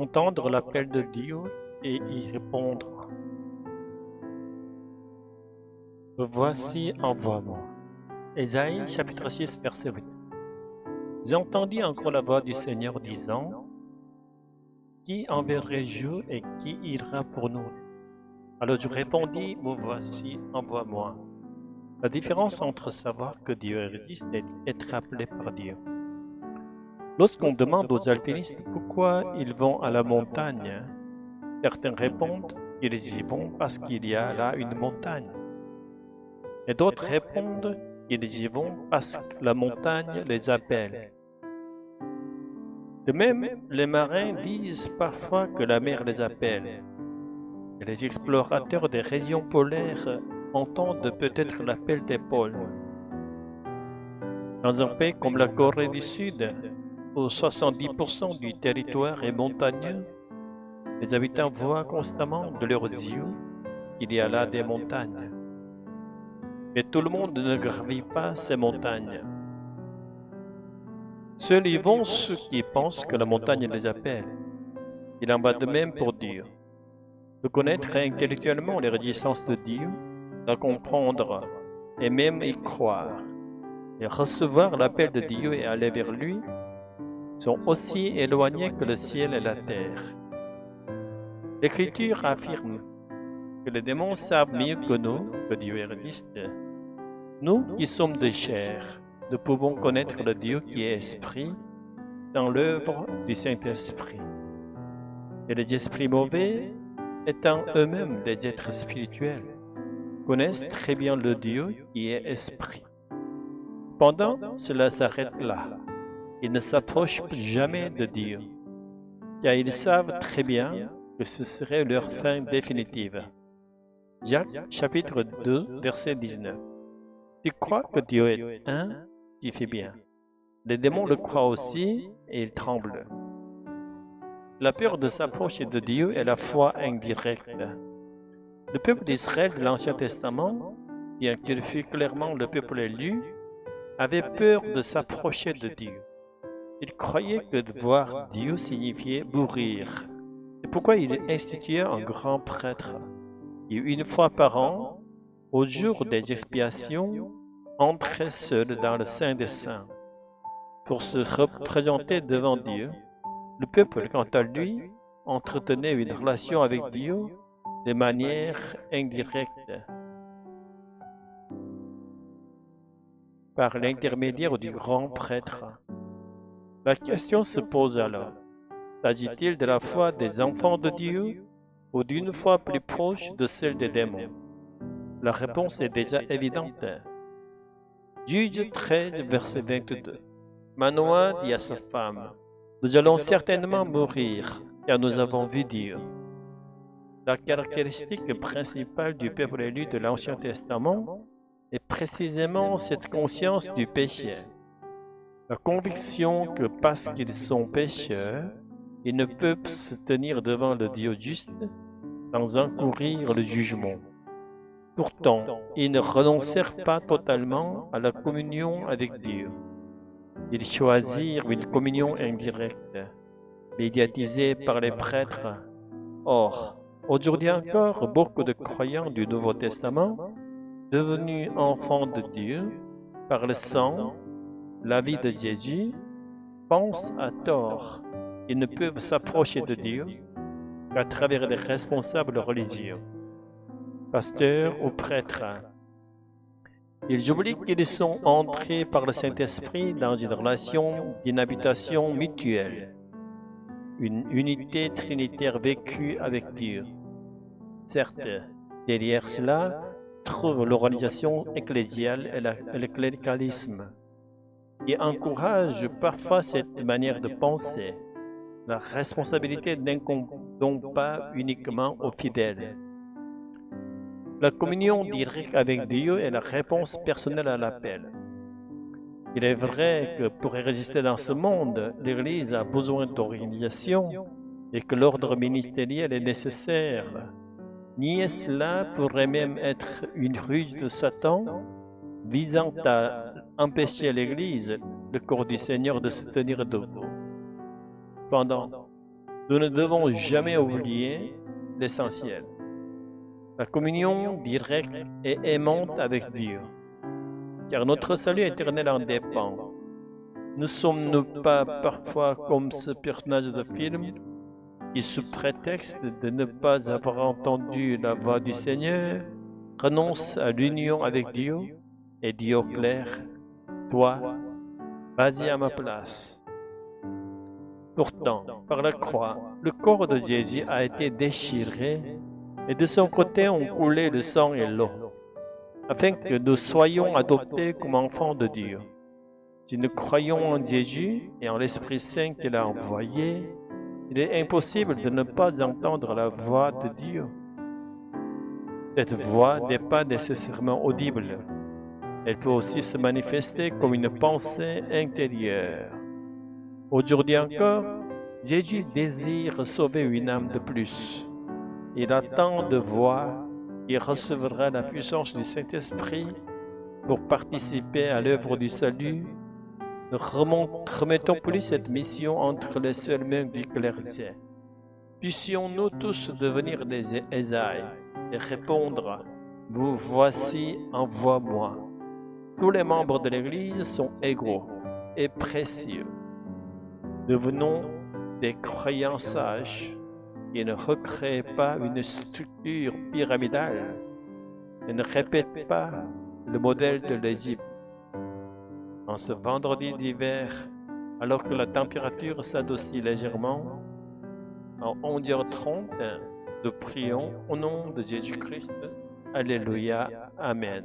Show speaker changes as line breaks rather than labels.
entendre l'appel de Dieu et y répondre. Me voici, envoie-moi. Ésaïe chapitre 6, verset 8. J'ai entendu encore la voix du Seigneur disant, qui enverrai-je et qui ira pour nous? Alors je répondis, me voici, envoie-moi. La différence entre savoir que Dieu existe et être appelé par Dieu. Lorsqu'on demande aux alpinistes pourquoi ils vont à la montagne, certains répondent qu'ils y vont parce qu'il y a là une montagne. Et d'autres répondent qu'ils y vont parce que la montagne les appelle. De même, les marins disent parfois que la mer les appelle. Et les explorateurs des régions polaires entendent peut-être l'appel des pôles. Dans un pays comme la Corée du Sud, où 70% du territoire est montagneux, les habitants voient constamment de leurs yeux qu'il y a là des montagnes. Mais tout le monde ne gravit pas ces montagnes. Seuls y vont ceux qui pensent que la montagne les appelle. Il en va de même pour Dieu. De connaître intellectuellement les résistances de Dieu, la comprendre et même y croire, et recevoir l'appel de Dieu et aller vers lui, sont aussi éloignés que le ciel et la terre. L'Écriture affirme que les démons savent mieux que nous que Dieu existe. Nous qui sommes de chair, nous pouvons connaître le Dieu qui est esprit dans l'œuvre du Saint-Esprit. Et les esprits mauvais, étant eux-mêmes des êtres spirituels, connaissent très bien le Dieu qui est esprit. Cependant, cela s'arrête là. Ils ne s'approchent jamais de Dieu, car ils savent très bien que ce serait leur fin définitive. Jacques chapitre 2, verset 19. Tu crois que Dieu est un, tu fais bien. Les démons le croient aussi et ils tremblent. La peur de s'approcher de Dieu est la foi indirecte. Le peuple d'Israël de l'Ancien Testament, bien qu'il fût clairement le peuple élu, avait peur de s'approcher de Dieu. Il croyait que de voir Dieu signifiait mourir. C'est pourquoi il instituait un grand prêtre qui, une fois par an, au jour des expiations, entrait seul dans le Saint des Saints pour se représenter devant Dieu. Le peuple, quant à lui, entretenait une relation avec Dieu de manière indirecte, par l'intermédiaire du grand prêtre. La question se pose alors, s'agit-il de la foi des enfants de Dieu ou d'une foi plus proche de celle des démons? La réponse est déjà évidente. Juge 13, verset 22. Manoah dit à sa femme, nous allons certainement mourir, car nous avons vu Dieu. La caractéristique principale du peuple élu de l'Ancien Testament est précisément cette conscience du péché. La conviction que parce qu'ils sont pécheurs, ils ne peuvent se tenir devant le Dieu juste sans encourir le jugement. Pourtant, ils ne renoncèrent pas totalement à la communion avec Dieu. Ils choisirent une communion indirecte, médiatisée par les prêtres. Or, aujourd'hui encore, beaucoup de croyants du Nouveau Testament, devenus enfants de Dieu par le sang, la vie de Jésus, pensent à tort qu'ils ne peuvent s'approcher de Dieu qu'à travers les responsables religieux, pasteurs ou prêtres. Ils oublient qu'ils sont entrés par le Saint-Esprit dans une relation d'inhabitation mutuelle, une unité trinitaire vécue avec Dieu. Certes, derrière cela trouve l'organisation ecclésiale et le cléricalisme, qui encourage parfois cette manière de penser. La responsabilité n'incombe donc pas uniquement aux fidèles. La communion directe avec Dieu est la réponse personnelle à l'appel. Il est vrai que pour résister dans ce monde, l'Église a besoin d'organisation et que l'ordre ministériel est nécessaire. Nier cela pourrait même être une ruse de Satan visant à empêcher l'Église, le corps du Seigneur, de se tenir debout. Cependant, nous ne devons jamais oublier l'essentiel. La communion directe et aimante avec Dieu, car notre salut éternel en dépend. Ne sommes-nous pas parfois comme ce personnage de film qui, sous prétexte de ne pas avoir entendu la voix du Seigneur, renonce à l'union avec Dieu et dit au clerc, « Toi, vas-y à ma place. » Pourtant, par la croix, le corps de Jésus a été déchiré et de son côté ont coulé le sang et l'eau, afin que nous soyons adoptés comme enfants de Dieu. Si nous croyons en Jésus et en l'Esprit Saint qu'il a envoyé, il est impossible de ne pas entendre la voix de Dieu. Cette voix n'est pas nécessairement audible. Elle peut aussi se manifester comme une pensée intérieure. Aujourd'hui encore, Jésus désire sauver une âme de plus. Il attend de voir et recevra la puissance du Saint-Esprit pour participer à l'œuvre du salut. Ne remettons plus cette mission entre les seules mains du clergé. Puissions-nous tous devenir des Ésaïe et répondre « Vous voici, envoie-moi ». Tous les membres de l'Église sont égaux et précieux. Devenons des croyants sages et ne recréez pas une structure pyramidale et ne répète pas le modèle de l'Égypte. En ce vendredi d'hiver, alors que la température s'adoucit légèrement, en 11h30, nous prions au nom de Jésus-Christ. Alléluia. Amen.